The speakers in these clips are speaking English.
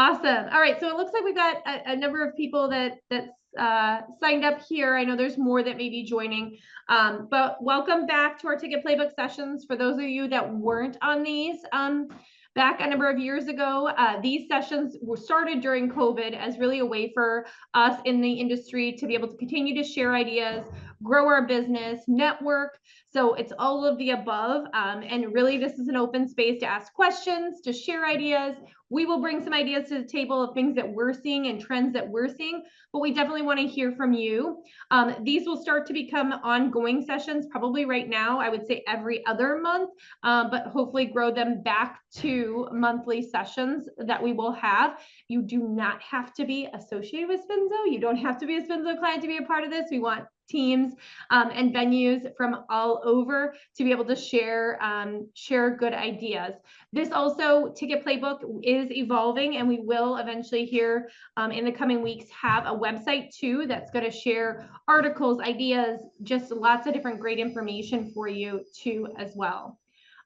Awesome. All right. So it looks like we've got a number of people that's signed up here. I know there's more that may be joining, but welcome back to our Ticket Playbook sessions. For those of you that weren't on these back a number of years ago, these sessions were started during COVID as really a way for us in the industry to be able to continue to share ideas, grow our business, network. So it's all of the above. And really, this is an open space to ask questions, to share ideas. We will bring some ideas to the table of things that we're seeing and trends that we're seeing, but we definitely want to hear from you. These will start to become ongoing sessions, probably right now, I would say every other month, but hopefully grow them back to monthly sessions that we will have. You do not have to be associated with Spinzo. You don't have to be a Spinzo client to be a part of this. We want teams and venues from all over to be able to share good ideas. This also, Ticket Playbook is evolving, and we will eventually here in the coming weeks have a website too that's going to share articles, ideas, just lots of different great information for you too as well.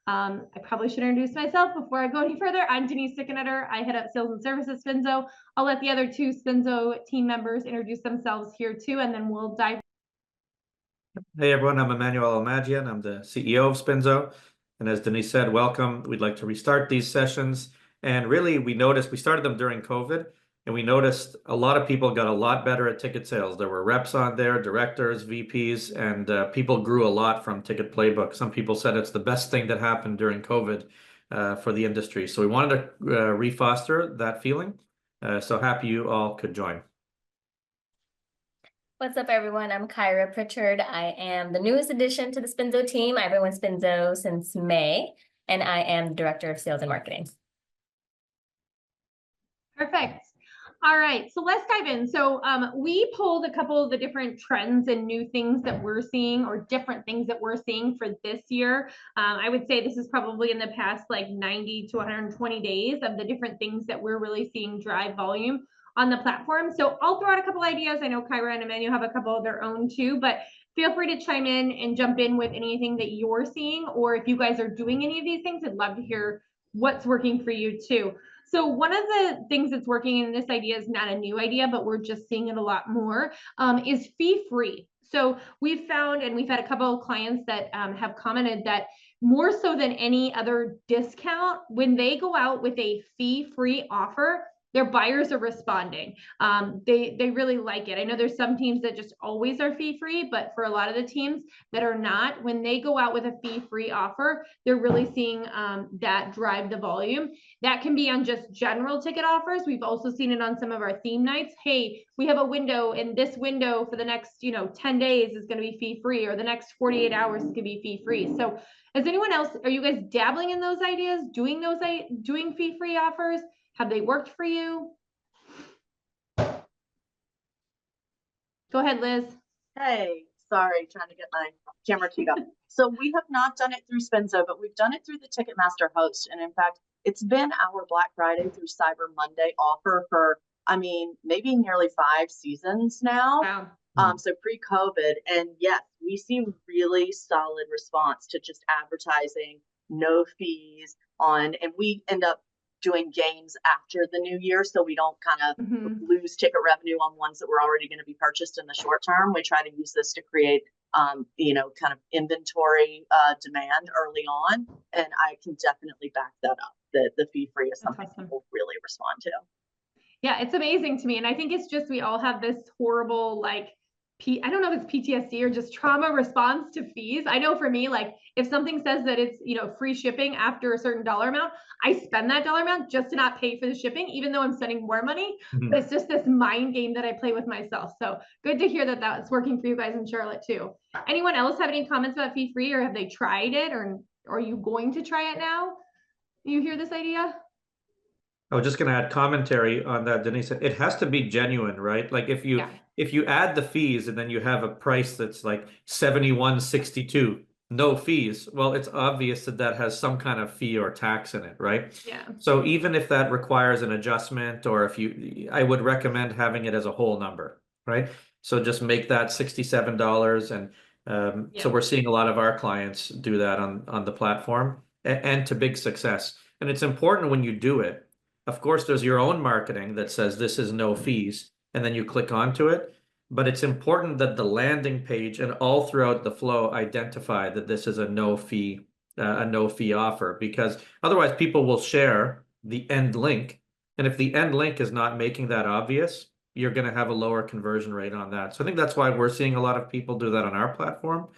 I probably should introduce myself before I go any further. I'm Denise Sickenetter. I head up sales and services Spinzo. I'll let the other two Spinzo team members introduce themselves here too, and then we'll dive. Hey everyone, I'm Emmanuel Almagian. I'm the CEO of Spinzo. And as Denise said, welcome. We'd like to restart these sessions. And really, we started them during COVID, and we noticed a lot of people got a lot better at ticket sales. There were reps on there, directors, VPs, and people grew a lot from Ticket Playbook. Some people said it's the best thing that happened during COVID for the industry. So we wanted to refoster that feeling. So happy you all could join. What's up, everyone? I'm Kyra Pritchard. I am the newest addition to the Spinzo team. I've been with Spinzo since May, and I am the Director of Sales and Marketing. Perfect. All right, so let's dive in. So we pulled a couple of the different trends and new things that we're seeing, or different things that we're seeing for this year. I would say this is probably in the past like 90 to 120 days of the different things that we're really seeing drive volume on the platform. So I'll throw out a couple ideas. I know Kyra and Emmanuel have a couple of their own too, but feel free to chime in and jump in with anything that you're seeing, or if you guys are doing any of these things, I'd love to hear what's working for you too. So one of the things that's working, and this idea is not a new idea, but we're just seeing it a lot more, is fee-free. So we've found, and we've had a couple of clients that have commented that more so than any other discount, when they go out with a fee-free offer, their buyers are responding. They really like it. I know there's some teams that just always are fee-free, but for a lot of the teams that are not, when they go out with a fee-free offer, they're really seeing that drive the volume. That can be on just general ticket offers. We've also seen it on some of our theme nights. Hey, we have a window, and this window for the next 10 days is going to be fee-free, or the next 48 hours is going to be fee-free. So is anyone else, are you guys dabbling in those ideas, doing fee-free offers? Have they worked for you? Go ahead, Liz. Hey, sorry, trying to get my camera queued up. So we have not done it through Spinzo, but we've done it through the Ticketmaster host. And in fact, it's been our Black Friday through Cyber Monday offer for, maybe nearly 5 seasons now. Wow. So pre-COVID. And yes, we see really solid response to just advertising, no fees on, and we end up doing games after the new year, so we don't kind of lose ticket revenue on ones that were already going to be purchased in the short term. We try to use this to create, kind of inventory demand early on, and I can definitely back that up. The fee free is something people really respond to. Yeah, it's amazing to me, and I think it's just we all have this horrible I don't know if it's PTSD or just trauma response to fees. I know for me, if something says that it's, free shipping after a certain dollar amount, I spend that dollar amount just to not pay for the shipping, even though I'm spending more money. But it's just this mind game that I play with myself. So good to hear that that's working for you guys in Charlotte too. Anyone else have any comments about fee free, or have they tried it, or are you going to try it now? You hear this idea? I was just going to add commentary on that, Denise. It has to be genuine, right? Like if you add the fees and then you have a price that's like $71.62, no fees, well, it's obvious that has some kind of fee or tax in it, right? Yeah. So even if that requires an adjustment, or I would recommend having it as a whole number, right? So just make that $67, and so we're seeing a lot of our clients do that on the platform, and to big success. And it's important when you do it Of course, there's your own marketing that says this is no fees, and then you click onto it. But it's important that the landing page and all throughout the flow identify that this is a no fee offer, because otherwise people will share the end link. And if the end link is not making that obvious, you're going to have a lower conversion rate on that. So I think that's why we're seeing a lot of people do that on our platform.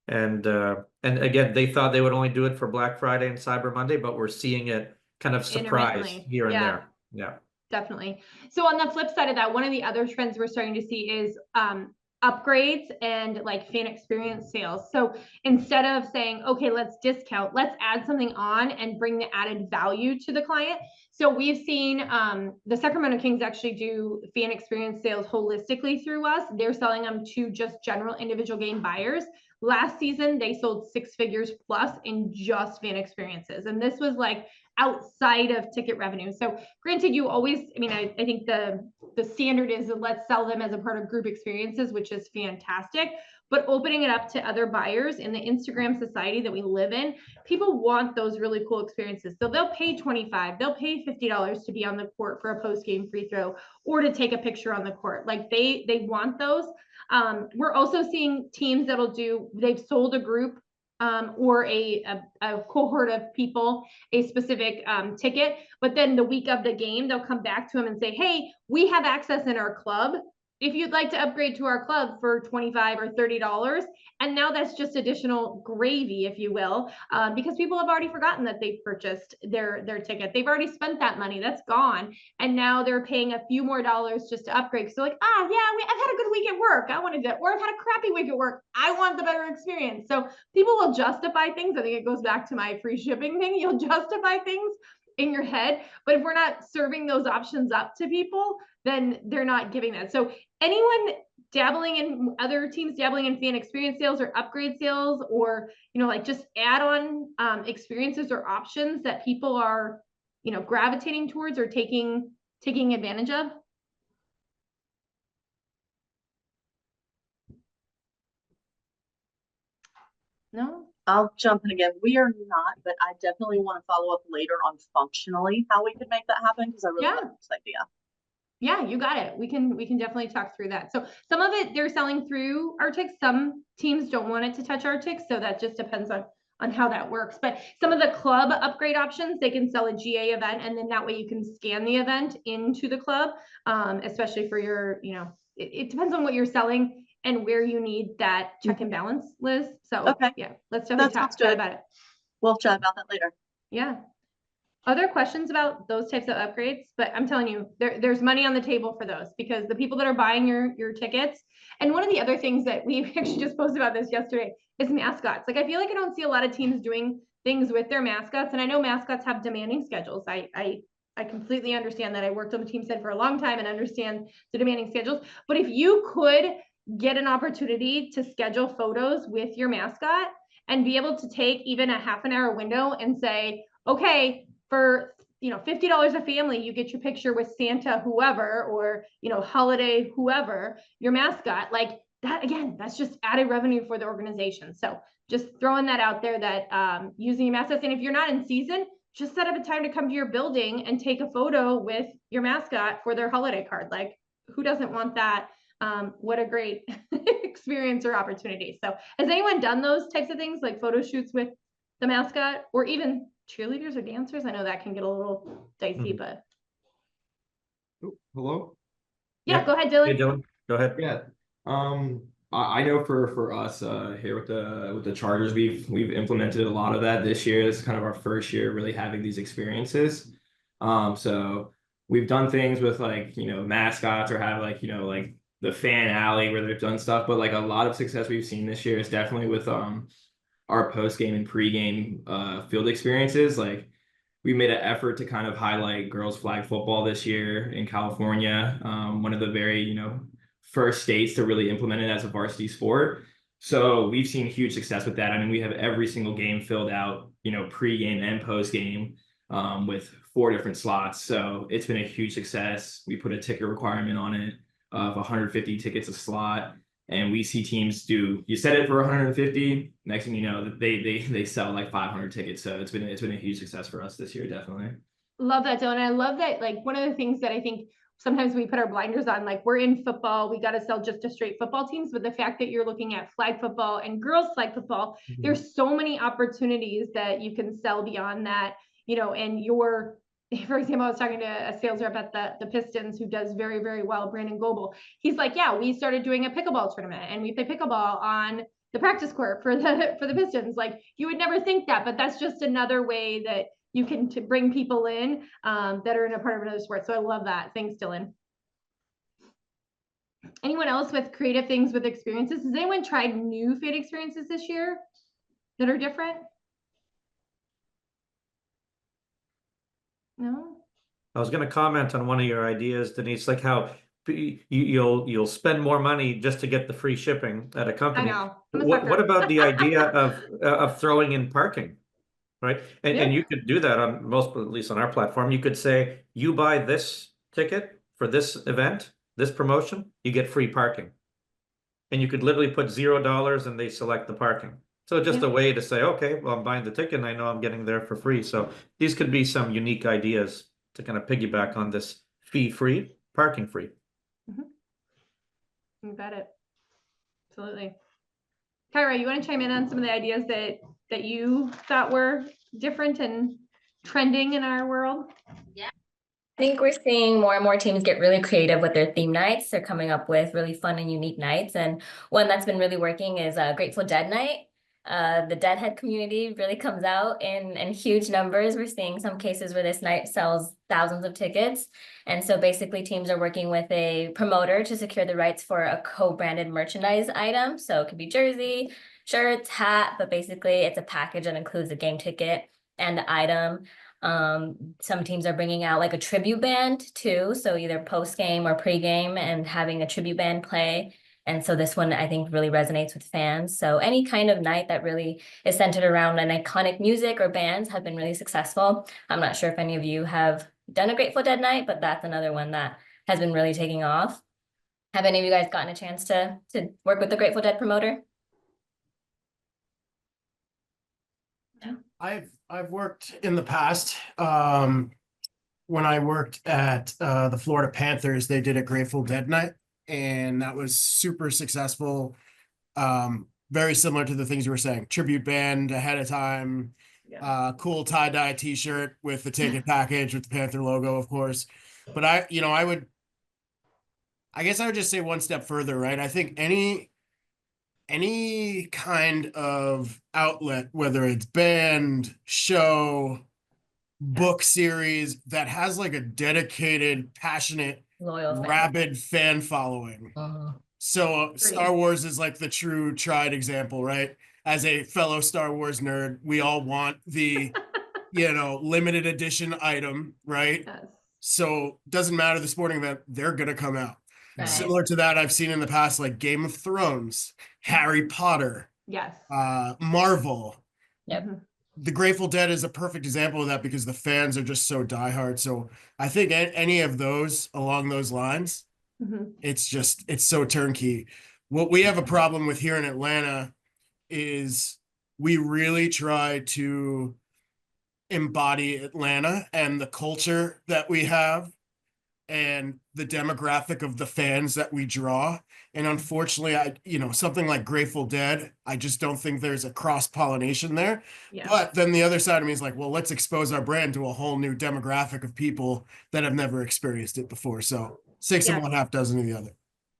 And again, they thought they would only do it for Black Friday and Cyber Monday, but we're seeing it kind of surprise Intermittently. here and Yeah. there. Yeah. Definitely. So on the flip side of that, one of the other trends we're starting to see is upgrades and like fan experience sales. So instead of saying, okay, let's discount, let's add something on and bring the added value to the client. So we've seen the Sacramento Kings actually do fan experience sales holistically through us. They're selling them to just general individual game buyers. Last season, they sold 6 figures plus in just fan experiences. And this was like outside of ticket revenue. So granted, you always, I mean, I think the standard is let's sell them as a part of group experiences, which is fantastic. But opening it up to other buyers in the Instagram society that we live in, people want those really cool experiences. So they'll pay $25, they'll pay $50 to be on the court for a post-game free throw or to take a picture on the court. Like they want those. We're also seeing teams that'll do, they've sold a group or a cohort of people a specific ticket, but then the week of the game, they'll come back to them and say, hey, we have access in our club. If you'd like to upgrade to our club for $25 or $30, and now that's just additional gravy, if you will, because people have already forgotten that they've purchased their ticket. They've already spent that money, that's gone, and now they're paying a few more dollars just to upgrade. So like, I've had a good week at work, I wanted to, or I've had a crappy week at work, I want the better experience. So people will justify things. I think it goes back to my free shipping thing. You'll justify things in your head, but if we're not serving those options up to people, then they're not giving that. So anyone dabbling in, other teams dabbling in fan experience sales or upgrade sales, or like just add-on experiences or options that people are gravitating towards or taking advantage of. No? I'll jump in again. We are not, but I definitely want to follow up later on functionally how we could make that happen, because I really like this idea. Yeah, you got it. We can definitely talk through that. So some of it they're selling through Arctic. Some teams don't want it to touch Arctic, so that just depends on how that works. But some of the club upgrade options, they can sell a GA event, and then that way you can scan the event into the club, especially for your, it depends on what you're selling and where you need that check and balance, Liz. So okay, yeah, let's definitely chat about it. We'll chat about that later. Yeah. Other questions about those types of upgrades? But I'm telling you, there's money on the table for those, because the people that are buying your tickets. And one of the other things that we actually just posted about this yesterday is mascots. Like, I feel like I don't see a lot of teams doing things with their mascots. And I know mascots have demanding schedules. I completely understand that. I worked on the team side for a long time and understand the demanding schedules. But if you could get an opportunity to schedule photos with your mascot and be able to take even a half an hour window and say, okay, for $50 a family, you get your picture with Santa whoever, or holiday whoever, your mascot, like that. Again, that's just added revenue for the organization. So just throwing that out there, that using your mascots. And if you're not in season, just set up a time to come to your building and take a photo with your mascot for their holiday card. Like, who doesn't want that? What a great experience or opportunity. So has anyone done those types of things, like photo shoots with the mascot, or even cheerleaders or dancers? I know that can get a little dicey, but Hello? yeah, go ahead, Dylan. Hey, Dylan, go ahead. Yeah. I know for us here with the Chargers, we've implemented a lot of that this year. This is kind of our first year really having these experiences. So we've done things with mascots, or have like the fan alley where they've done stuff, but like a lot of success we've seen this year is definitely with our post-game and pre-game field experiences. Like, we made an effort to kind of highlight girls flag football this year in California, one of the very first states to really implement it as a varsity sport. So we've seen huge success with that. I mean, we have every single game filled out, pre-game and post-game, with 4 different slots. So it's been a huge success. We put a ticket requirement on it of 150 tickets a slot. And we see teams you set it for 150, next thing you know, they sell like 500 tickets. So it's been a huge success for us this year, definitely. Love that, Dylan. I love that. Like one of the things that I think sometimes we put our blinders on, like we're in football, we got to sell just to straight football teams. But the fact that you're looking at flag football and girls flag football, there's so many opportunities that you can sell beyond that, and for example, I was talking to a sales rep at the Pistons who does very, very well, Brandon Goebel. He's like, yeah, we started doing a pickleball tournament and we play pickleball on the practice court for the Pistons. Like you would never think that, but that's just another way that you can bring people in that are in a part of another sport. So I love that. Thanks, Dylan. Anyone else with creative things with experiences? Has anyone tried new fit experiences this year that are different? No? I was going to comment on one of your ideas, Denise, like how you'll spend more money just to get the free shipping at a I company. know. What about the idea of throwing in parking, right? And you could do that on most, at least on our platform. You could say, you buy this ticket for this event, this promotion, you get free parking. And you could literally put $0 and they select the parking. So just a way to say, okay, well, I'm buying the ticket and I know I'm getting there for free. So these could be some unique ideas to kind of piggyback on this fee-free, parking-free. You got it. Absolutely. Kyra, you want to chime in on some of the ideas that you thought were different and trending in our world? I think we're seeing more and more teams get really creative with their theme nights. They're coming up with really fun and unique nights. And one that's been really working is Grateful Dead Night. The Deadhead community really comes out in huge numbers. We're seeing some cases where this night sells thousands of tickets. And so basically teams are working with a promoter to secure the rights for a co-branded merchandise item. So it could be jersey, shirts, hat, but basically it's a package that includes a game ticket and the item. Some teams are bringing out like a tribute band too. So either post game or pre-game and having a tribute band play. And so this one, I think, really resonates with fans. So any kind of night that really is centered around an iconic music or bands have been really successful. I'm not sure if any of you have done a Grateful Dead night, but that's another one that has been really taking off. Have any of you guys gotten a chance to work with the Grateful Dead promoter? No. I've worked in the past. When I worked at the Florida Panthers, they did a Grateful Dead night. And that was super successful. Very similar to the things you were saying. Tribute band ahead of time, cool tie-dye t-shirt with the ticket package with the Panther logo, of course. But I guess I would just say one step further, right? I think any kind of outlet, whether it's band, show, book series that has like a dedicated, passionate, Loyal rabid fan following. So Star Wars is like the true tried example, right? As a fellow Star Wars nerd, we all want the limited edition item, right? Yes. So doesn't matter the sporting event, they're gonna come out. Right. Similar to that, I've seen in the past like Game of Thrones, Harry Potter, Yes. Marvel. Yep. The Grateful Dead is a perfect example of that because the fans are just so diehard. So I think any of those along those lines, it's so turnkey. What we have a problem with here in Atlanta is we really try to embody Atlanta and the culture that we have and the demographic of the fans that we draw. And unfortunately, something like Grateful Dead, I just don't think there's a cross-pollination there. Yeah. But then the other side of me is like, well, let's expose our brand to a whole new demographic of people that have never experienced it before. So 6 of one, half dozen of the other.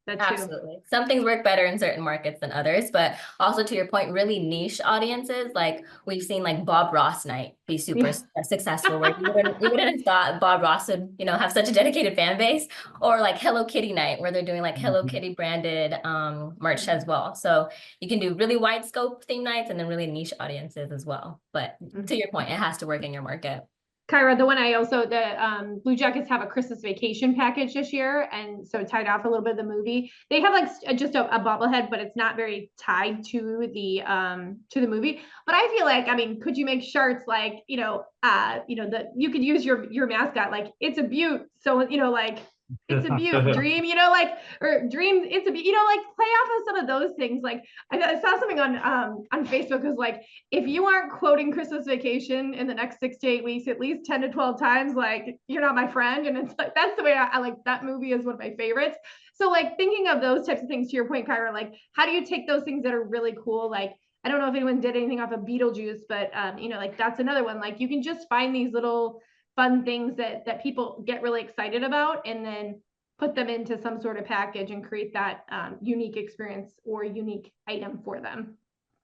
That's true. Absolutely. Some things work better in certain markets than others, but also to your point, really niche audiences. Like we've seen like Bob Ross night be super successful, where you wouldn't have thought Bob Ross would, have such a dedicated fan base, or like Hello Kitty night where they're doing like Hello Kitty branded merch as well. So you can do really wide scope theme nights and then really niche audiences as well. But to your point, it has to work in your market. Kyra, the Blue Jackets have a Christmas vacation package this year. And so tied off a little bit of the movie. They have like just a bobblehead, but it's not very tied to the movie. But I feel like, could you make shirts like, you could use your mascot, like it's a beaut. So, It's a beaut. Dream, you know, like, or dream, it's a beaut, you know, like play off of some of those things. Like I saw something on Facebook was like, if you aren't quoting Christmas Vacation in the next 6 to 8 weeks, at least 10 to 12 times, like you're not my friend. And it's like, that's the way I like that movie is one of my favorites. So like thinking of those types of things to your point, Kyra, like how do you take those things that are really cool? Like, I don't know if anyone did anything off of Beetlejuice, but you know, like that's another one. Like you can just find these little fun things that people get really excited about and then put them into some sort of package and create that unique experience or unique item for them.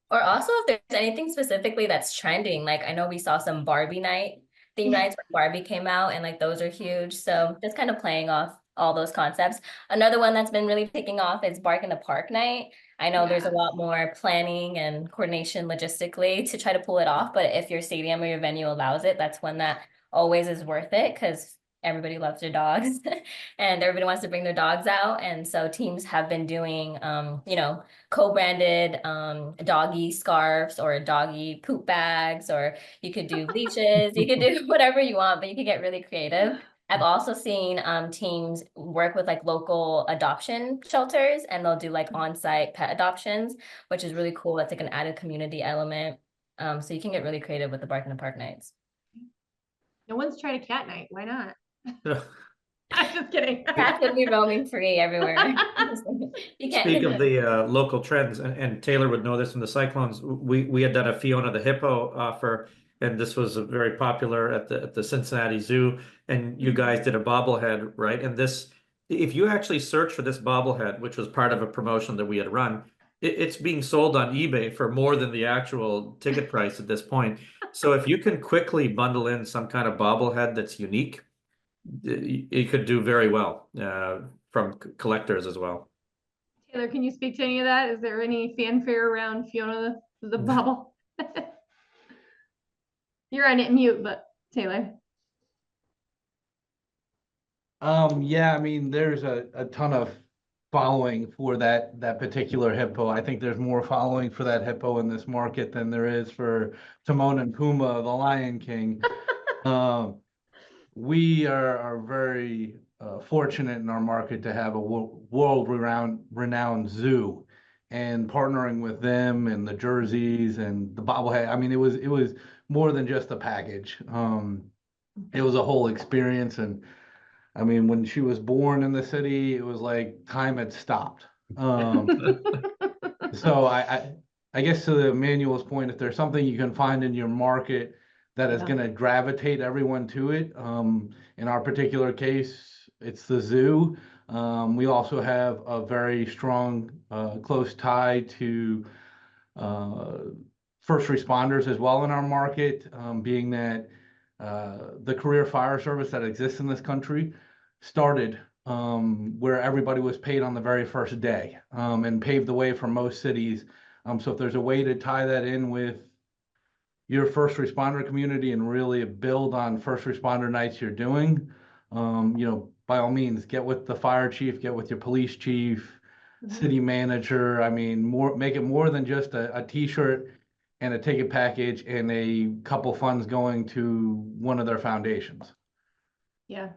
Or also if there's anything specifically that's trending, like I know we saw some Barbie night theme nights when Barbie came out, and like those are huge. So just kind of playing off all those concepts. Another one that's been really taking off is Bark in the Park night. I know there's a lot more planning and coordination logistically to try to pull it off, but if your stadium or your venue allows it, that's one that always is worth it because everybody loves their dogs and everybody wants to bring their dogs out. And so teams have been doing, you know, co-branded doggy scarves or doggy poop bags, or you could do leashes, you could do whatever you want, but you could get really creative. I've also seen teams work with like local adoption shelters, and they'll do like on-site pet adoptions, which is really cool. That's like an added community element. So you can get really creative with the Bark in the Park nights. No one's tried a cat night. Why not? I'm just kidding. Cats would be roaming free everywhere. You can't. Speak of the local trends, and Taylor would know this from the Cyclones. We had done a Fiona the Hippo offer, and this was very popular at the Cincinnati Zoo. And you guys did a bobblehead, right? And this, if you actually search for this bobblehead, which was part of a promotion that we had run, it's being sold on eBay for more than the actual ticket price at this point. So if you can quickly bundle in some kind of bobblehead that's unique, it could do very well from collectors as well. Taylor, can you speak to any of that? Is there any fanfare around Fiona the bobble? You're on mute, but Taylor. Yeah, I mean, there's a ton of following for that particular hippo. I think there's more following for that hippo in this market than there is for Timon and Pumbaa, the Lion King. We are very fortunate in our market to have a world-renowned zoo, and partnering with them and the jerseys and the bobblehead. I mean, it was more than just a package. It was a whole experience, and I mean, when she was born in the city, it was like time had stopped. So I guess to Emmanuel's point, if there's something you can find in your market that is going to gravitate everyone to it. In our particular case, it's the zoo. We also have a very strong, close tie to first responders as well in our market, being that the career fire service that exists in this country started where everybody was paid on the very first day, and paved the way for most cities. So if there's a way to tie that in with your first responder community and really build on first responder nights you're doing, you know, by all means, get with the fire chief, get with your police chief, city manager. I mean, make it more than just a t-shirt and a ticket package and a couple funds going to one of their foundations. Yeah.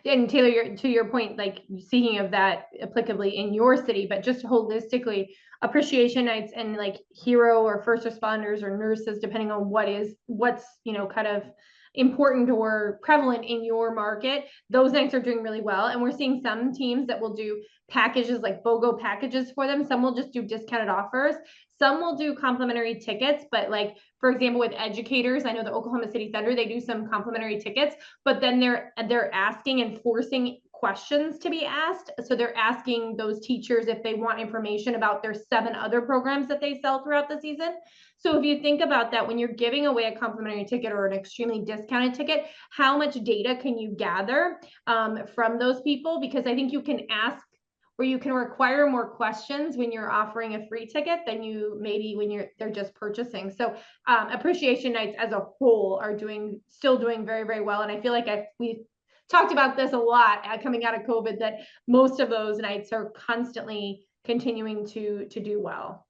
And Taylor, to your point, like speaking of that applicably in your city, but just holistically, appreciation nights and like hero or first responders or nurses, depending on what's, you know, kind of important or prevalent in your market, those nights are doing really well. And we're seeing some teams that will do packages like BOGO packages for them. Some will just do discounted offers. Some will do complimentary tickets, but like, for example, with educators, I know the Oklahoma City Thunder, they do some complimentary tickets, but then they're asking and forcing questions to be asked. So they're asking those teachers if they want information about their 7 other programs that they sell throughout the season. So if you think about that, when you're giving away a complimentary ticket or an extremely discounted ticket, how much data can you gather from those people? Because I think you can ask or you can require more questions when you're offering a free ticket than you maybe when they're just purchasing. So appreciation nights as a whole are still doing very, very well. And I feel like we've talked about this a lot coming out of COVID, that most of those nights are constantly continuing to do well.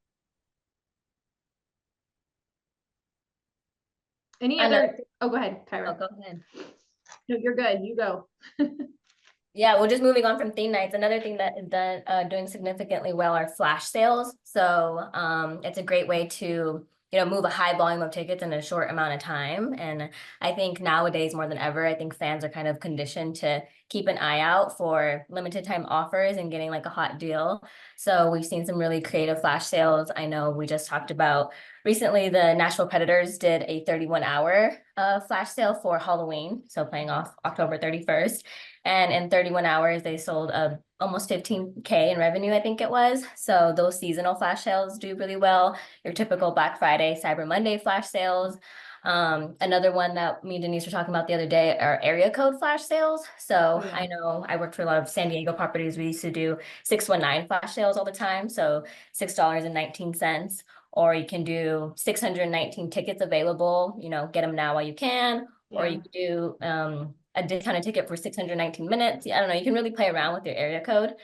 Any other? Oh, go ahead, Kyra. Oh, go ahead. No, you're good. You go. Yeah, well, just moving on from theme nights, another thing that is doing significantly well are flash sales. So it's a great way to, move a high volume of tickets in a short amount of time. And I think nowadays more than ever, I think fans are kind of conditioned to keep an eye out for limited time offers and getting like a hot deal. So we've seen some really creative flash sales. I know we just talked about recently the Nashville Predators did a 31-hour flash sale for Halloween, so playing off October 31st. And in 31 hours, they sold almost 15K in revenue, I think it was. So those seasonal flash sales do really well. Your typical Black Friday, Cyber Monday flash sales. Another one that me and Denise were talking about the other day are area code flash sales. So I know I worked for a lot of San Diego properties. We used to do 619 flash sales all the time. So $6.19. Or you can do 619 tickets available, get them now while you can. Or you could do a discounted ticket for 619 minutes. I don't know, you can really play around with your area code.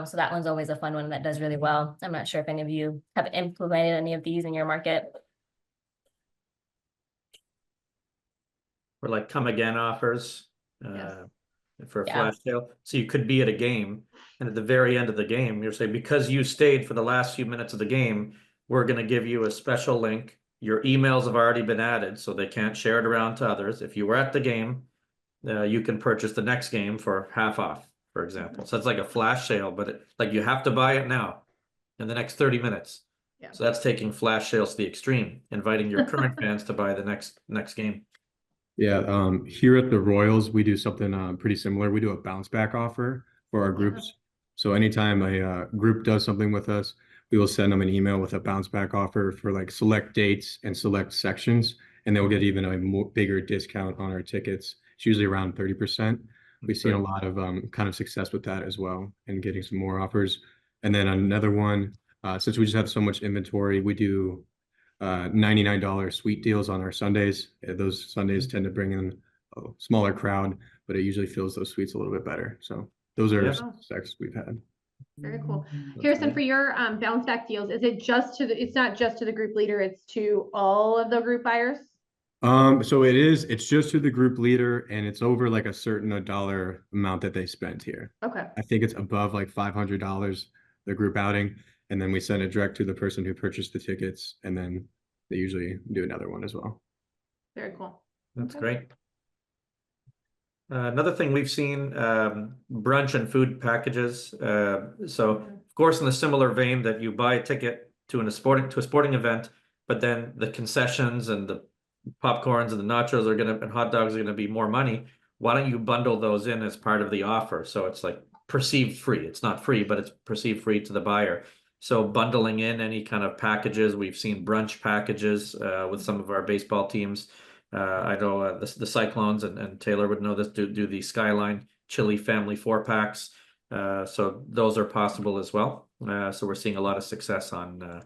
So that one's always a fun one that does really well. I'm not sure if any of you have implemented any of these in your market. Or like come again offers for a flash sale. So you could be at a game, and at the very end of the game, you're saying, because you stayed for the last few minutes of the game, we're going to give you a special link. Your emails have already been added, so they can't share it around to others. If you were at the game, you can purchase the next game for half off, for example. So it's like a flash sale, but like you have to buy it now in the next 30 minutes. Yeah. So that's taking flash sales to the extreme, inviting your current fans to buy the next game. Yeah, here at the Royals, we do something pretty similar. We do a bounce back offer for our groups. So anytime a group does something with us, we will send them an email with a bounce back offer for like select dates and select sections, and they'll get even a bigger discount on our tickets. It's usually around 30%. We've seen a lot of kind of success with that as well, and getting some more offers. And then another one, since we just have so much inventory, we do $99 suite deals on our Sundays. Those Sundays tend to bring in a smaller crowd, but it usually fills those suites a little bit better. So those are success we've had. Very cool. Harrison, for your bounce back deals, is it just it's not just to the group leader, it's to all of the group buyers? So it's just to the group leader, and it's over like a certain dollar amount that they spent here. Okay. I think it's above like $500, the group outing. And then we send it direct to the person who purchased the tickets, and then they usually do another one as well. Very cool. That's great. Another thing we've seen, brunch and food packages. So of course, in a similar vein that you buy a ticket to a sporting event, but then the concessions and the popcorns and the nachos and hot dogs are gonna be more money. Why don't you bundle those in as part of the offer? So it's like perceived free. It's not free, but it's perceived free to the buyer. So bundling in any kind of packages, we've seen brunch packages with some of our baseball teams. I know the Cyclones and Taylor would know this, do the Skyline Chili Family 4-packs. So those are possible as well. So we're seeing a lot of success on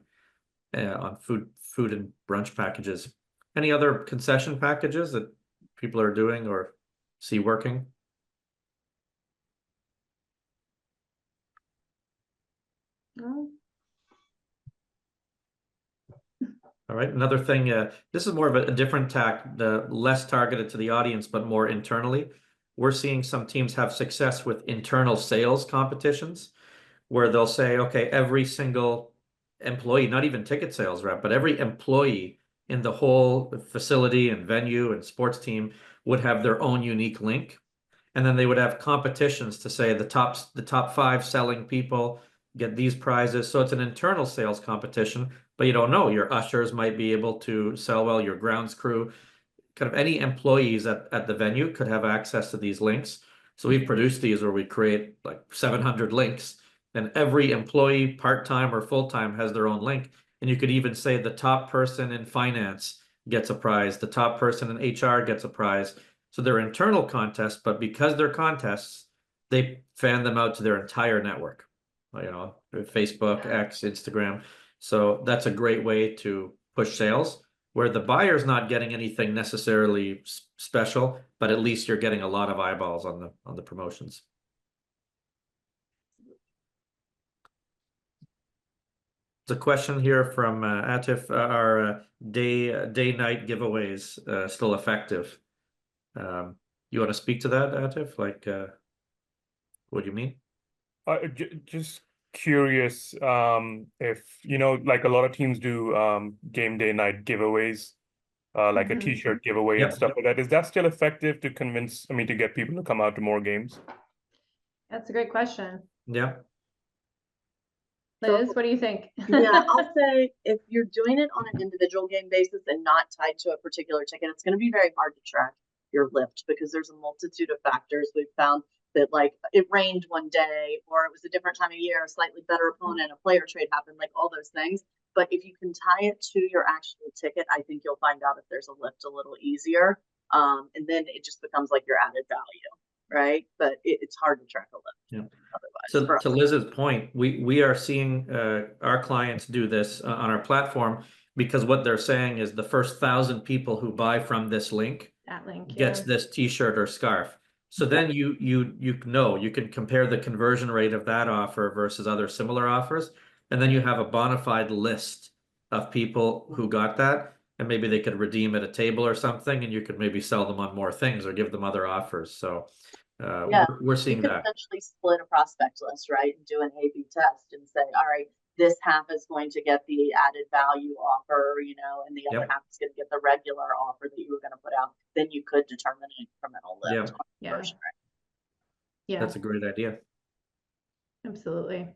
food and brunch packages. Any other concession packages that people are doing or see working? No. All right, another thing, this is more of a different tack, less targeted to the audience, but more internally. We're seeing some teams have success with internal sales competitions where they'll say, okay, every single employee, not even ticket sales rep, but every employee in the whole facility and venue and sports team would have their own unique link. And then they would have competitions to say the top 5 selling people get these prizes. So it's an internal sales competition, but you don't know. Your ushers might be able to sell well, your grounds crew, kind of any employees at the venue could have access to these links. So we've produced these where we create like 700 links, and every employee, part-time or full-time, has their own link. And you could even say the top person in finance gets a prize, the top person in HR gets a prize. So they're internal contests, but because they're contests, they fan them out to their entire network, Facebook, X, Instagram. So that's a great way to push sales, where the buyer's not getting anything necessarily special, but at least you're getting a lot of eyeballs on the promotions. There's a question here from Atif. Are day-night giveaways still effective? You want to speak to that, Atif? What do you mean? Just curious, if, like a lot of teams do game day night giveaways, like a Mhm. t-shirt giveaway and Yep. stuff like that. Is that still effective to to get people to come out to more games? That's a great question. Yeah. Liz, what do you think? Yeah, I'll say if you're doing it on an individual game basis and not tied to a particular ticket, it's going to be very hard to track your lift because there's a multitude of factors. We've found that like it rained one day or it was a different time of year, a slightly better opponent, a player trade happened, like all those things. But if you can tie it to your actual ticket, I think you'll find out if there's a lift a little easier. And then it just becomes like your added value, right? But it's hard to track a lift. Yeah. Otherwise, So for to us. Liz's point, we are seeing our clients do this on our platform because what they're saying is the first 1,000 people who buy from this link That link, gets yeah. this t-shirt or scarf. So then you can compare the conversion rate of that offer versus other similar offers, and then you have a bona fide list of people who got that, and maybe they could redeem at a table or something, and you could maybe sell them on more things or give them other offers. So Yeah, we're you seeing could that. essentially split a prospect list, right? And do an A/B test and say, all right, this half is going to get the added value offer, and the other Yep. half is going to get the regular offer that you were going to put out. Then you could determine an incremental lift Yeah. on Yeah. conversion rate. Yeah, That's a great idea. absolutely.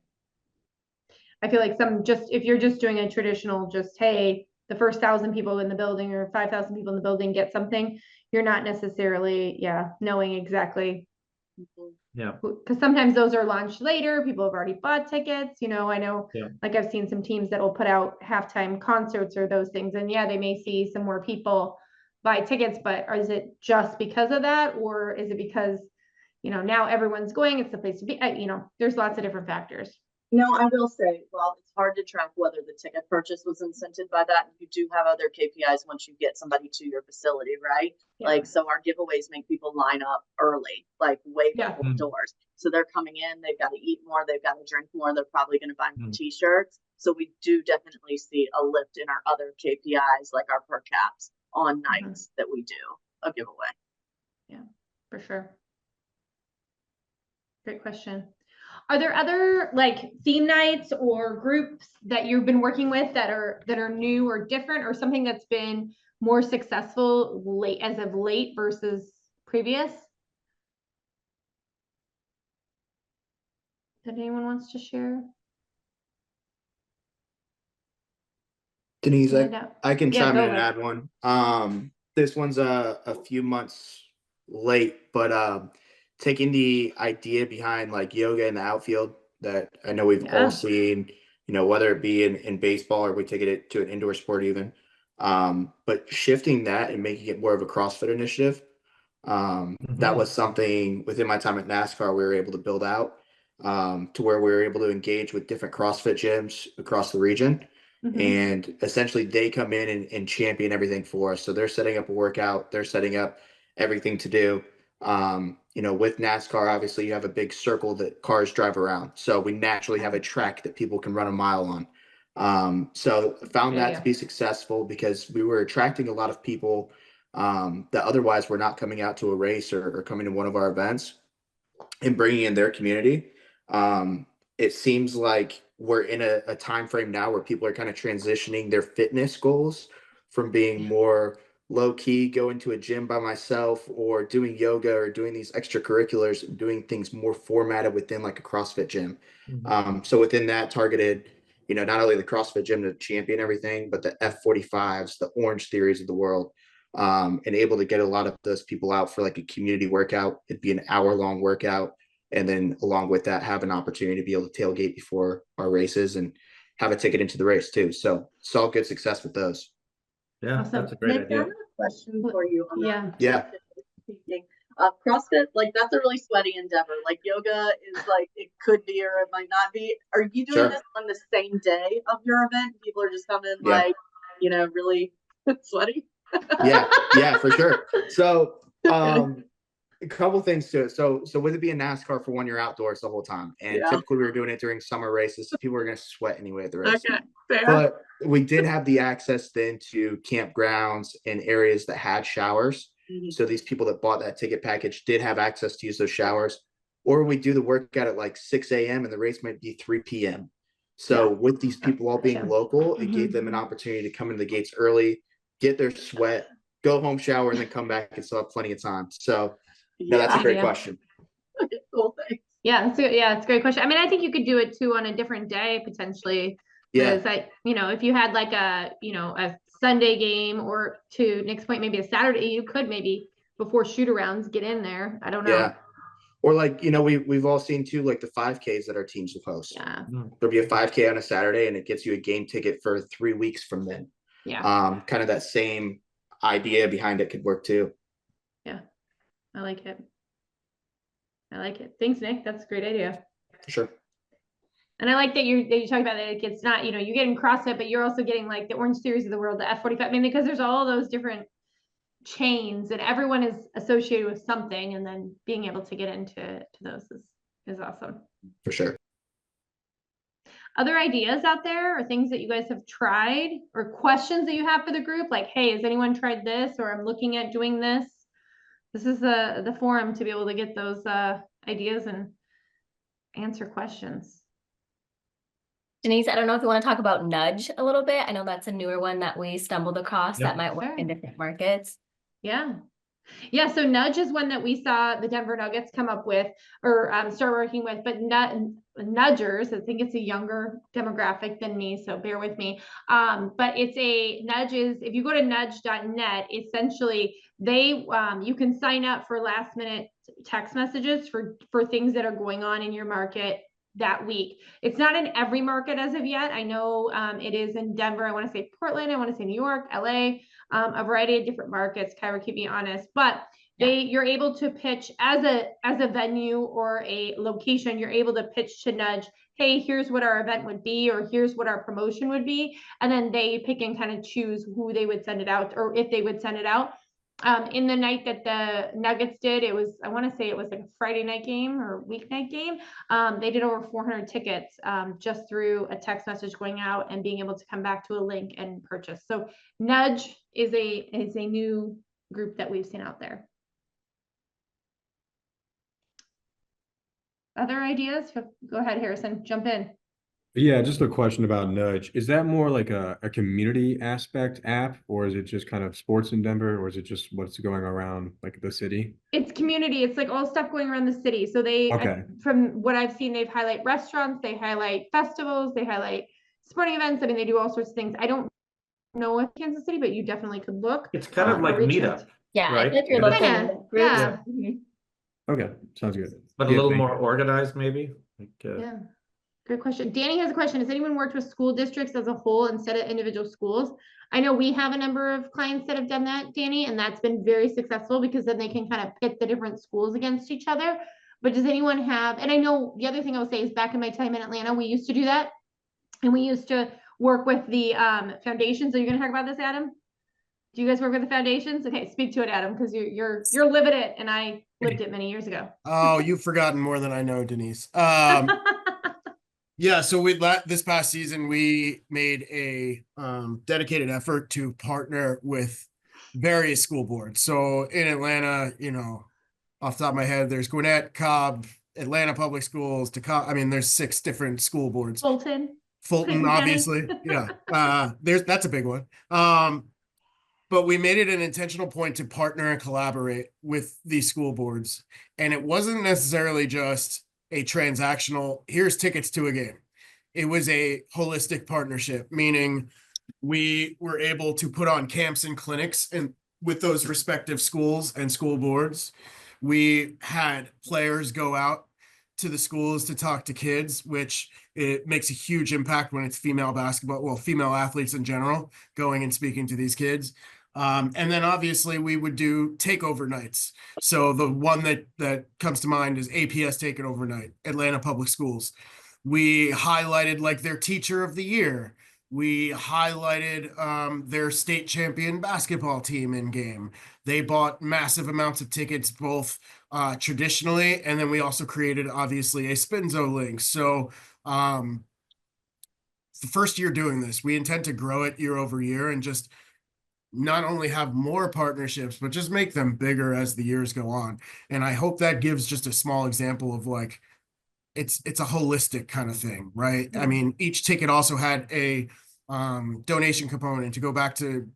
I feel like if you're just doing a traditional, hey, the first 1,000 people in the building or 5,000 people in the building get something, you're not necessarily, knowing exactly. Mhm. Yeah. Because sometimes those are launched later. People have already bought tickets. I know, Yeah. like I've seen some teams that will put out halftime concerts or those things. And they may see some more people buy tickets, but is it just because of that? Or is it because, now everyone's going, it's the place to be, there's lots of different factors. No, I will say, well, it's hard to track whether the ticket purchase was incented by that. You do have other KPIs once you get somebody to your facility, right? Yeah. Like, so our giveaways make people line up early, like way Yeah. before doors. So they're coming in, they've got to eat more, they've got to drink more, they're probably going to buy more t-shirts. So we do definitely see a lift in our other KPIs, like our per caps on nights that we do a giveaway. Yeah, for sure. Great question. Are there other theme nights or groups that you've been working with that are new or different, or something that's been more successful as of late versus previous? That anyone wants to share? Denise, Yeah, I can Yeah, chime go in and ahead. add one. This one's a few months late, but taking the idea behind like yoga in the outfield that I know we've Yeah. all seen, whether it be in baseball or we take it to an indoor sport even. But shifting that and making it more of a CrossFit initiative. That was something within my time at NASCAR we were able to build out to where we were able to engage with different CrossFit gyms across the region. Mhm. And essentially they come in and champion everything for us. So they're setting up a workout, they're setting up everything to do. With NASCAR, obviously you have a big circle that cars drive around. So we naturally have a track that people can run a mile on. So found that Yeah. to be successful because we were attracting a lot of people that otherwise were not coming out to a race or coming to one of our events and bringing in their community. It seems like we're in a time frame now where people are kind of transitioning their fitness goals from being more low key, going to a gym by myself or doing yoga or doing these extracurriculars, doing things more formatted within like a CrossFit gym. So within that targeted, not only the CrossFit gym to champion everything, but the F45s, the Orange Theories of the world, and able to get a lot of those people out for like a community workout. It'd be an hour-long workout. And then along with that, have an opportunity to be able to tailgate before our races and have a ticket into the race too. So saw good success with those. Yeah, Awesome. that's a great Nick, I idea. have a question for you on Yeah. that. Yeah. Speaking. CrossFit, like that's a really sweaty endeavor. Like yoga is like it could be or it might not be. Are you doing Sure. this on the same day of your event? People are just coming Yeah. like, really sweaty. Yeah, for sure. So a couple things to it. So with it being NASCAR for 1 year outdoors the whole time, and Yeah. typically we were doing it during summer races, so people are going to sweat anyway at the race. Okay, fair. But we did have the access then to campgrounds and areas that had showers. Mhm. So these people that bought that ticket package did have access to use those showers. or we do the workout at like 6 a.m. and the race might be 3 p.m. So with these people all being Gotcha. local, it gave them an opportunity to come into the gates early, get their sweat, go home, shower, and then come back and still have plenty of time. So no, that's a great Yeah. question. Cool, thanks. Yeah, so yeah, it's a great question. I mean, I think you could do it too on a different day potentially. Yeah. Because if you had like a Sunday game, or to Nick's point, maybe a Saturday, you could maybe before shoot arounds get in there. I don't know. Yeah. Or like, we've all seen too, like the 5Ks that our teams will host. Yeah. There'll be a 5K on a Saturday and it gets you a game ticket for 3 weeks from then. Yeah. Kind of that same idea behind it could work too. Yeah. I like it. Thanks, Nick. That's a great idea. Sure. And I like that you talk about that. Like, it's not, you're getting CrossFit, but you're also getting like the Orange Series of the world, the F45. I mean, because there's all those different chains and everyone is associated with something, and then being able to get into those is awesome. For sure. Other ideas out there, or things that you guys have tried, or questions that you have for the group? Like, hey, has anyone tried this? Or I'm looking at doing this. This is the forum to be able to get those ideas and answer questions. Denise, I don't know if you want to talk about Nudge a little bit. I know that's a newer one that we stumbled across that might work in different markets. Yeah. So Nudge is one that we saw the Denver Nuggets come up with, or start working with, but Nudgers, I think it's a younger demographic than me, so bear with me. But it's if you go to nudge.net, essentially you can sign up for last minute text messages for things that are going on in your market that week. It's not in every market as of yet. I know it is in Denver. I want to say Portland. I want to say New York, LA, a variety of different markets. Kyra, keep me honest, but you're able to pitch as a venue or a location. You're able to pitch to Nudge, hey, here's what our event would be, or here's what our promotion would be. And then they pick and kind of choose who they would send it out, or if they would send it out. In the night that the Nuggets did, I want to say it was like a Friday night game or weeknight game. They did over 400 tickets just through a text message going out and being able to come back to a link and purchase. So Nudge is a new group that we've seen out there. Other ideas? Go ahead, Harrison, jump in. Yeah, just a question about Nudge. Is that more like a community aspect app, or is it just kind of sports in Denver, or is it just what's going around like the city? It's community. It's like all stuff going around the city. So from what I've seen, they've highlight restaurants, they highlight festivals, they highlight sporting events. I mean, they do all sorts of things. I don't know if Kansas City, but you definitely could look. It's kind of like Meetup. Yeah, right? if you're looking Yeah. Okay, sounds good. But a little more organized, maybe. Yeah. Good question. Danny has a question. Has anyone worked with school districts as a whole instead of individual schools? I know we have a number of clients that have done that, Danny, and that's been very successful because then they can kind of pit the different schools against each other. But does anyone have, and I know the other thing I would say is back in my time in Atlanta, we used to do that. And we used to work with the foundations. Are you going to talk about this, Adam? Do you guys work with the foundations? Okay, speak to it, Adam, because you're living it and I lived it many years ago. Oh, you've forgotten more than I know, Denise. Yeah, so this past season we made a dedicated effort to partner with various school boards. So in Atlanta, off the top of my head, there's Gwinnett, Cobb, Atlanta Public Schools, there's 6 different school boards. Fulton, obviously. Yeah. That's a big one. But we made it an intentional point to partner and collaborate with these school boards. And it wasn't necessarily just a transactional, here's tickets to a game. It was a holistic partnership, meaning we were able to put on camps and clinics and with those respective schools and school boards. We had players go out to the schools to talk to kids, which it makes a huge impact when it's female basketball, well, female athletes in general, going and speaking to these kids. And then obviously we would do takeover nights. So the one that comes to mind is APS Takeover Night, Atlanta Public Schools. We highlighted like their teacher of the year. We highlighted their state champion basketball team in game. They bought massive amounts of tickets, both traditionally, and then we also created obviously a Spinzo link. So it's the first year doing this. We intend to grow it year over year and just not only have more partnerships, but just make them bigger as the years go on. And I hope that gives just a small example of like, it's a holistic kind of thing, right? I mean, each ticket also had a donation component to go back to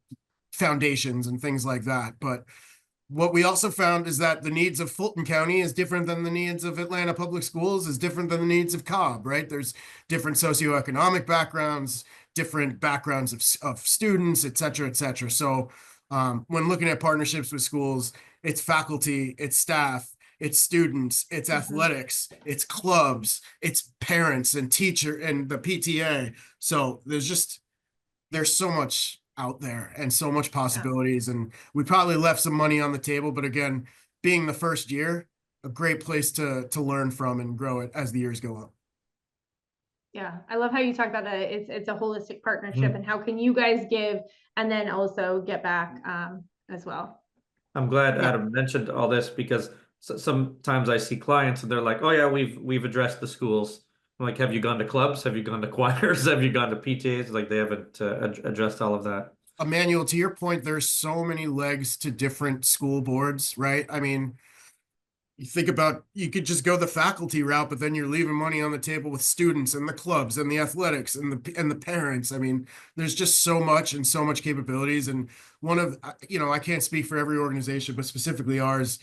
foundations and things like that. But what we also found is that the needs of Fulton County is different than the needs of Atlanta Public Schools, is different than the needs of Cobb, right? There's different socioeconomic backgrounds, different backgrounds of students, et cetera, et cetera. So when looking at partnerships with schools, it's faculty, it's staff, it's students, it's athletics, it's clubs, it's parents and teacher and the PTA. So there's so much out there and so much possibilities. And we probably left some money on the table, but again, being the first year, a great place to learn from and grow it as the years go on. Yeah, I love how you talk about that. It's a holistic partnership and how can you guys give and then also get back as well. I'm glad Adam mentioned all this because sometimes I see clients and they're like, oh yeah, we've addressed the schools. I'm like, have you gone to clubs? Have you gone to choirs? Have you gone to PTAs? Like they haven't addressed all of that. Emmanuel, to your point, there's so many legs to different school boards, right? I mean, you think about, you could just go the faculty route, but then you're leaving money on the table with students and the clubs and the athletics and the parents. I mean, there's just so much and so much capabilities. And one of, I can't speak for every organization, but specifically ours,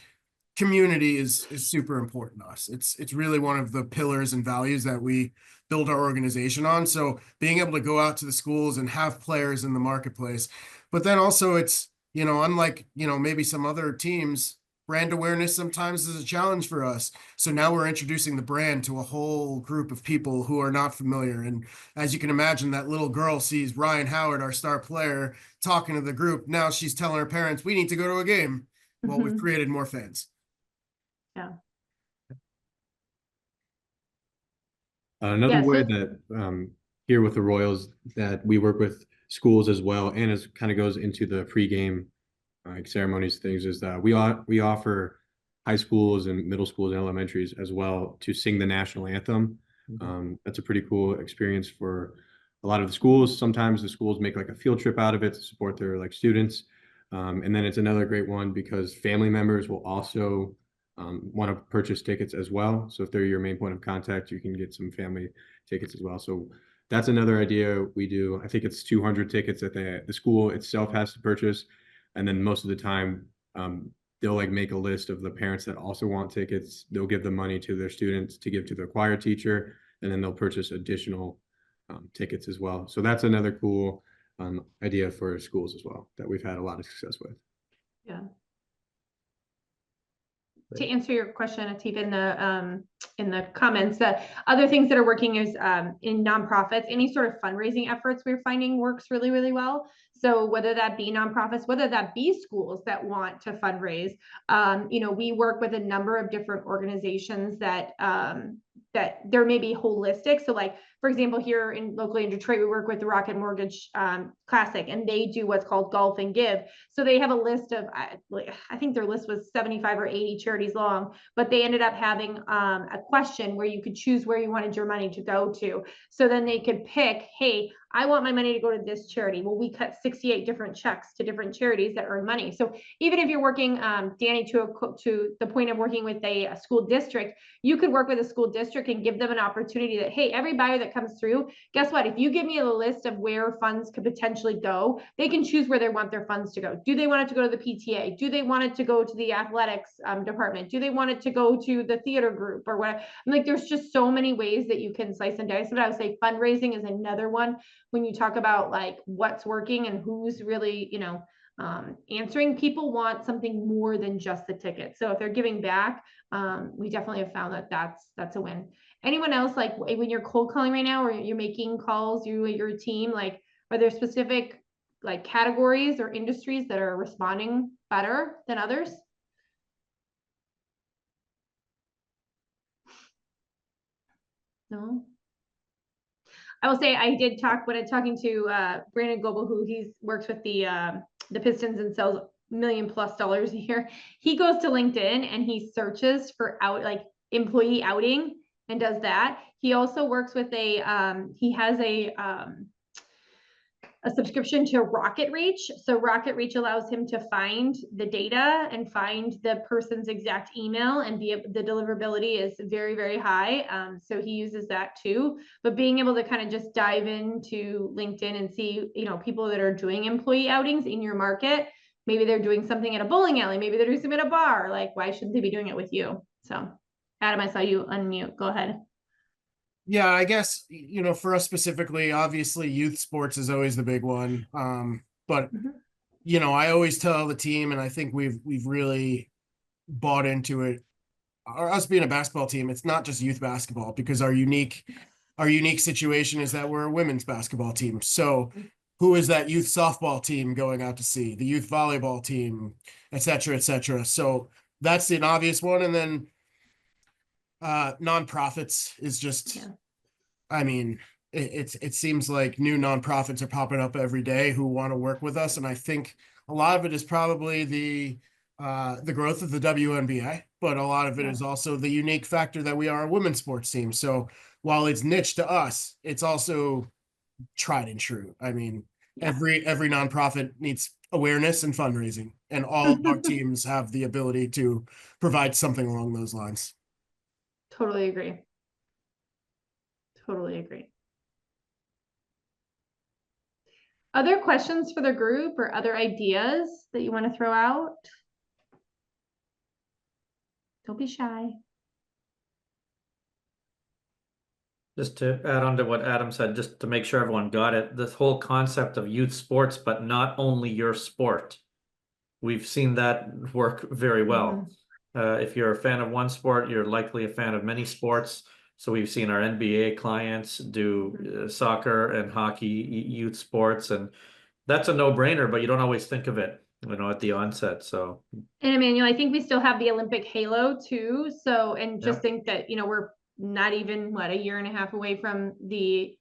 community is super important to us. It's really one of the pillars and values that we build our organization on. So being able to go out to the schools and have players in the marketplace, but then also it's, unlike, maybe some other teams, brand awareness sometimes is a challenge for us. So now we're introducing the brand to a whole group of people who are not familiar. And as you can imagine, that little girl sees Ryan Howard, our star player, talking to the group. Now she's telling her parents, we need to go to a game. Well, we've created more fans. Yeah. Another way that here with the Royals that we work with schools as well, and as kind of goes into the pregame ceremonies things, is that we offer high schools and middle schools and elementaries as well to sing the national anthem. That's a pretty cool experience for a lot of the schools. Sometimes the schools make like a field trip out of it to support their students, and then it's another great one because family members will also want to purchase tickets as well. So if they're your main point of contact, you can get some family tickets as well. So that's another idea we do. I think it's 200 tickets that the school itself has to purchase. And then most of the time, they'll make a list of the parents that also want tickets. They'll give the money to their students to give to the choir teacher, and then they'll purchase additional tickets as well. So that's another cool idea for schools as well that we've had a lot of success with. Yeah. To answer your question, Atif, in the comments, the other things that are working is in nonprofits, any sort of fundraising efforts we're finding works really, really well. So whether that be nonprofits, whether that be schools that want to fundraise, we work with a number of different organizations that there may be holistic. So like, for example, here locally in Detroit, we work with the Rocket Mortgage Classic, and they do what's called Golf and Give. So they have a list of, I think their list was 75 or 80 charities long, but they ended up having a question where you could choose where you wanted your money to go to. So then they could pick, hey, I want my money to go to this charity. Well, we cut 68 different checks to different charities that earn money. So even if you're working, Danny, to the point of working with a school district, you could work with a school district and give them an opportunity that, hey, every buyer that comes through, guess what? If you give me a list of where funds could potentially go, they can choose where they want their funds to go. Do they want it to go to the PTA? Do they want it to go to the athletics department? Do they want it to go to the theater group or what? I'm like, there's just so many ways that you can slice and dice. But I would say fundraising is another one when you talk about what's working and who's really, answering. People want something more than just the ticket. So if they're giving back, we definitely have found that that's a win. Anyone else, when you're cold calling right now, or you're making calls, your team, are there specific categories or industries that are responding better than others? No. I will say I did talk when I'm talking to Brandon Goebel, who works with the Pistons and sells $1 million+ a year. He goes to LinkedIn and he searches for employee outing and does that. He also works with he has a a subscription to Rocket Reach. So Rocket Reach allows him to find the data and find the person's exact email, and the deliverability is very, very high. So he uses that too. But being able to kind of just dive into LinkedIn and see, you know, people that are doing employee outings in your market, maybe they're doing something at a bowling alley, maybe they're doing something at a bar. Like, why shouldn't they be doing it with you? So Adam, I saw you unmute. Go ahead. Yeah, I guess, you know, for us specifically, obviously youth sports is always the big one. But you know, I always tell the team, and I think we've really bought into it. Us being a basketball team, it's not just youth basketball, because our unique situation is that we're a women's basketball team. So who is that youth softball team going out to see? The youth volleyball team, et cetera, et cetera. So that's an obvious one. And then nonprofits is just, I mean, it seems like new nonprofits are popping up every day who want to work with us. And I think a lot of it is probably the growth of the WNBA, but a lot of it is also the unique factor that we are a women's sports team. So while it's niche to us, it's also tried and true. I mean, every nonprofit needs awareness and fundraising, and all of our teams have the ability to provide something along those lines. Totally agree. Totally agree. Other questions for the group or other ideas that you want to throw out? Don't be shy. Just to add on to what Adam said, just to make sure everyone got it, this whole concept of youth sports, but not only your sport. We've seen that work very well. If you're a fan of one sport, you're likely a fan of many sports. So we've seen our NBA clients do soccer and hockey youth sports, and that's a no-brainer, but you don't always think of it, you know, at the onset. So, and Emmanuel, I think we still have the Olympic halo too. So, and just think that, you know, we're not even a year and a half away from the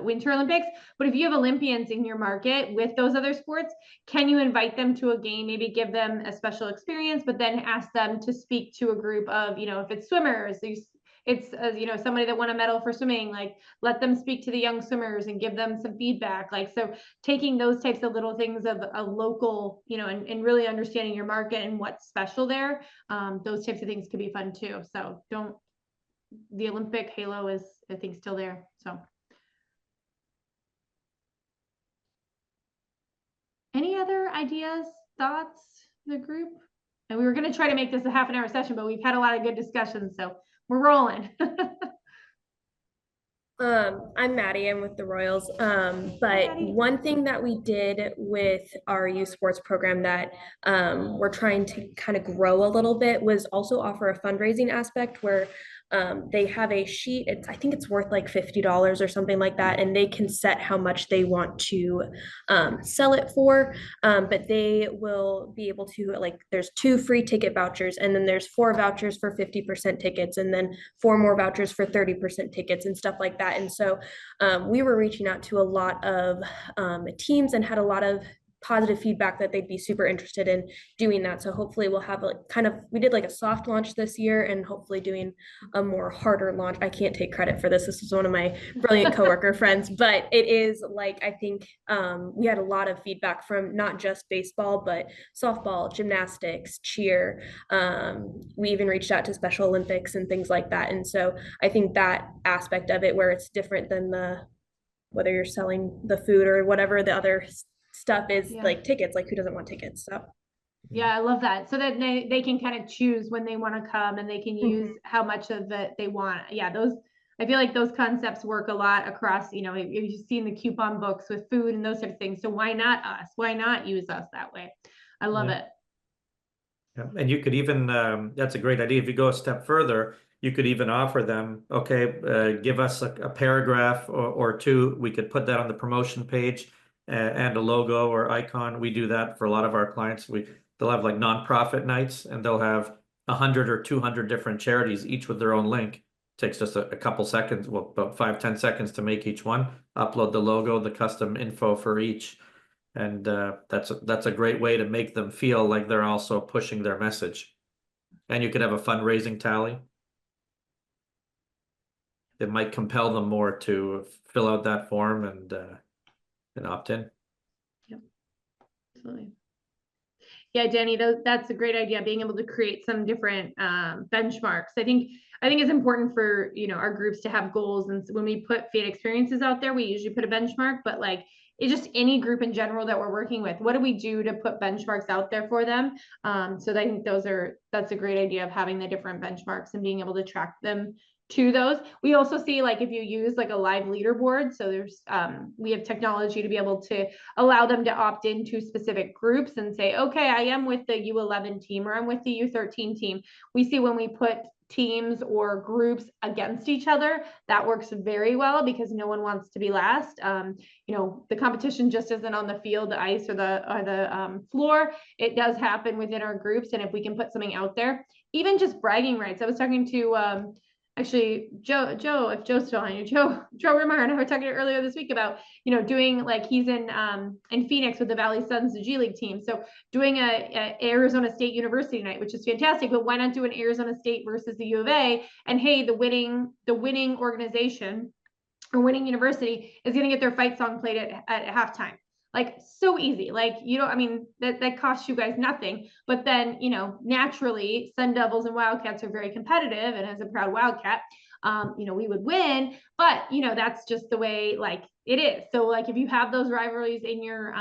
Winter Olympics. But if you have Olympians in your market with those other sports, can you invite them to a game, maybe give them a special experience, but then ask them to speak to a group of, you know, if it's swimmers, it's you know, somebody that won a medal for swimming, like let them speak to the young swimmers and give them some feedback. Like, so taking those types of little things of a local, you know, and really understanding your market and what's special there, those types of things could be fun too. So the Olympic halo is, I think, still there. So any other ideas, thoughts, the group? And we were going to try to make this a half-an-hour session, but we've had a lot of good discussions, so we're rolling. I'm Maddie, I'm with the Royals. But one thing that we did with our youth sports program that we're trying to kind of grow a little bit was also offer a fundraising aspect where they have a sheet. I think it's worth like $50 or something like that, and they can set how much they want to sell it for. But they will be able to, like, there's 2 free ticket vouchers, and then there's 4 vouchers for 50% tickets, and then 4 more vouchers for 30% tickets and stuff like that. And so we were reaching out to a lot of teams and had a lot of positive feedback that they'd be super interested in doing that. So hopefully we'll have we did like a soft launch this year, and hopefully doing a more harder launch. I can't take credit for this. This is one of my brilliant coworker friends, but it is like, I think we had a lot of feedback from not just baseball, but softball, gymnastics, cheer. We even reached out to Special Olympics and things like that. And so I think that aspect of it, where it's different than whether you're selling the food or whatever the other stuff is, like tickets, like who doesn't want tickets? So yeah, I love that. So that they can kind of choose when they want to come, and they can use how much of it they want. Yeah, I feel like those concepts work a lot across, you know, you've seen the coupon books with food and those types of things. So why not us? Why not use us that way? I love it. Yeah. And you could even, that's a great idea. If you go a step further, you could even offer them, okay, give us a paragraph or 2. We could put that on the promotion page. And a logo or icon. We do that for a lot of our clients. They'll have like nonprofit nights, and they'll have 100 or 200 different charities, each with their own link. Takes just a couple seconds, well, about 5-10 seconds to make each one. Upload the logo, the custom info for each, and that's a great way to make them feel like they're also pushing their message. And you could have a fundraising tally. It might compel them more to fill out that form and opt in. Absolutely. Yeah, Danny, that's a great idea, being able to create some different benchmarks. I think it's important for, you know, our groups to have goals. And so when we put fan experiences out there, we usually put a benchmark, but like it's just any group in general that we're working with. What do we do to put benchmarks out there for them? So I think that's a great idea of having the different benchmarks and being able to track them to those. We also see, like, if you use like a live leaderboard, so there's we have technology to be able to allow them to opt into specific groups and say, okay, I am with the U11 team, or I'm with the U13 team. We see when we put teams or groups against each other, that works very well because no one wants to be last. You know, the competition just isn't on the field, the ice, or the floor. It does happen within our groups, and if we can put something out there, even just bragging rights. I was talking to actually, Joe, if Joe's still on you, Joe Rimmer, and I were talking earlier this week about, you know, doing, like, he's in Phoenix with the Valley Suns, the G League team. So doing a Arizona State University night, which is fantastic, but why not do an Arizona State versus the U of A? And hey, the winning organization or winning university is going to get their fight song played at halftime. Like, so easy. Like, you know, I mean, that costs you guys nothing, but then, you know, naturally Sun Devils and Wildcats are very competitive, and as a proud Wildcat, you know, we would win, but you know, that's just the way, like, it is. So like, if you have those rivalries in your,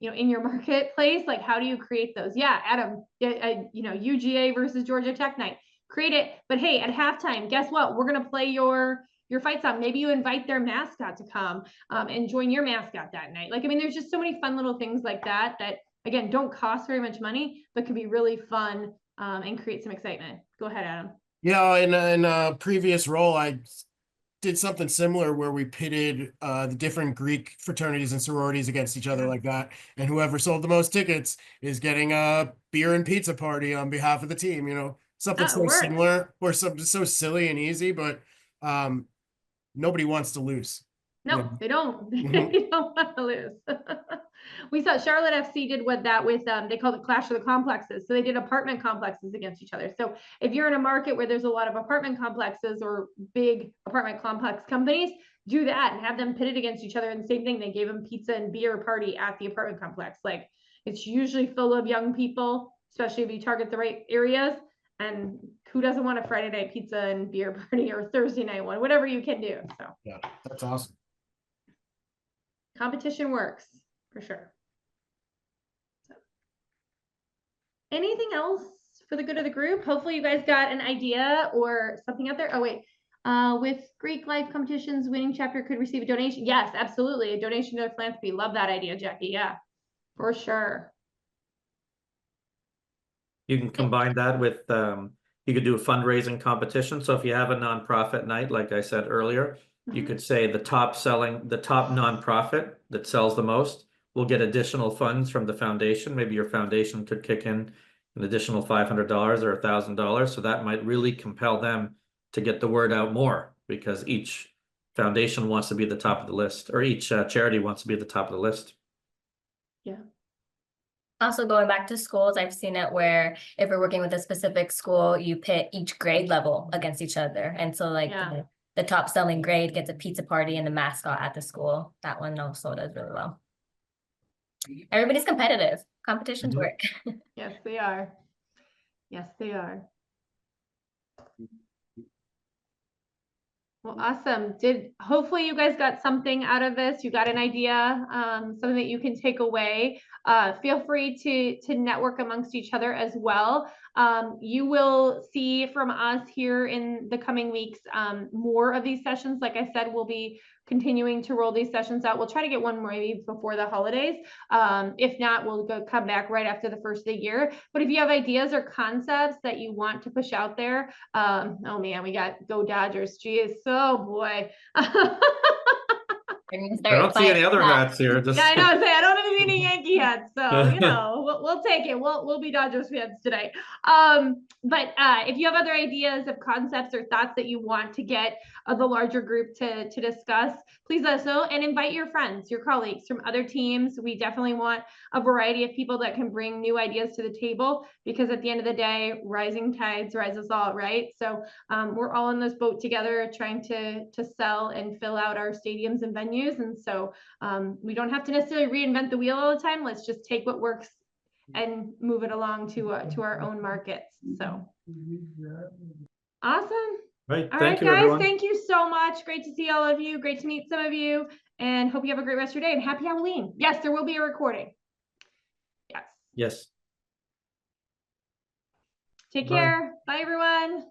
you know, in your marketplace, like, how do you create those? Yeah, Adam, you know, UGA versus Georgia Tech night, create it. But hey, at halftime, guess what? We're going to play your fight song. Maybe you invite their mascot to come and join your mascot that night. Like, I mean, there's just so many fun little things like that again, don't cost very much money, but can be really fun and create some excitement. Go ahead, Adam. Yeah, in a previous role, I did something similar where we pitted the different Greek fraternities and sororities against each other like that. And whoever sold the most tickets is getting a beer and pizza party on behalf of the team, you know, something so similar, or something so silly and easy, but nobody wants to lose. No, Yeah. they don't. They don't want to lose. We saw Charlotte FC did that with they called it Clash of the Complexes. So they did apartment complexes against each other. So if you're in a market where there's a lot of apartment complexes or big apartment complex companies, do that and have them pitted against each other. And the same thing, they gave them pizza and beer party at the apartment complex. Like, it's usually full of young people, especially if you target the right areas. And who doesn't want a Friday night pizza and beer party, or Thursday night one, whatever you can do. So yeah, that's awesome. Competition works for sure. So, anything else for the good of the group? Hopefully you guys got an idea or something out there. Oh wait, with Greek life competitions, winning chapter could receive a donation. Yes, absolutely, a donation to philanthropy. Love that idea, Jackie. Yeah, for sure. You can combine that with, you could do a fundraising competition. So if you have a nonprofit night, like I said earlier, you could say the top nonprofit that sells the most will get additional funds from the foundation. Maybe your foundation could kick in an additional $500 or $1,000. So that might really compel them to get the word out more, because each foundation wants to be at the top of the list, or each charity wants to be at the top of the list. Yeah. Also, going back to schools, I've seen it where if we're working with a specific school, you pit each grade level against each other. And so like the top selling grade gets a pizza party and the mascot at the school. That one also does really well. Everybody's competitive. Competitions work. Yes, they are. Yes, they are. Well, awesome. Hopefully you guys got something out of this. You got an idea, something that you can take away. Feel free to network amongst each other as well. You will see from us here in the coming weeks more of these sessions. Like I said, we'll be continuing to roll these sessions out. We'll try to get one more maybe before the holidays. If not, we'll come back right after the first of the year. But if you have ideas or concepts that you want to push out there, oh man, we got Go Dodgers. Geez, so boy. I don't see any other hats here. Yeah, I know. I don't have any Yankee hats, so you know, we'll take it. We'll be Dodgers fans today. But if you have other ideas of concepts or thoughts that you want to get the larger group to discuss, please let us know, and invite your friends, your colleagues from other teams. We definitely want a variety of people that can bring new ideas to the table, because at the end of the day, rising tides rise us all, right? So we're all in this boat together, trying to sell and fill out our stadiums and venues. continues. And so we don't have to necessarily reinvent the wheel all the time. Let's just take what works and move it along to our own markets. So awesome. Right. All Thank right, you, guys, everyone. thank you so much. Great to see all of you. Great to meet some of you, and hope you have a great rest of your day, and happy Halloween. Yes, there will be a recording. Yes. Yes. Take Bye. care. Bye, everyone.